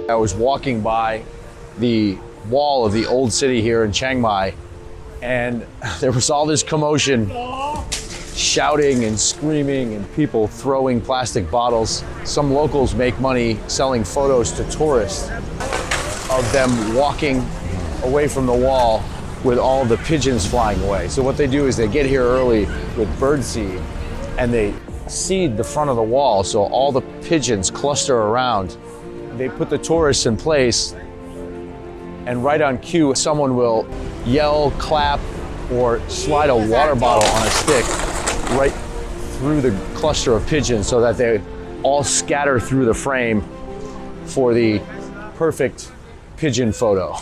I was walking by the wall of the old city here in Chiang Mai, and there was all this commotion, shouting and screaming and people throwing plastic bottles. Some locals make money selling photos to tourists of them walking away from the wall with all the pigeons flying away. So what they do is they get here early with birdseed and they seed the front of the wall so all the pigeons cluster around. They put the tourists in place, and right on cue, someone will yell, clap, or slide a water bottle on a stick right through the cluster of pigeons so that they all scatter through the frame for the perfect pigeon photo.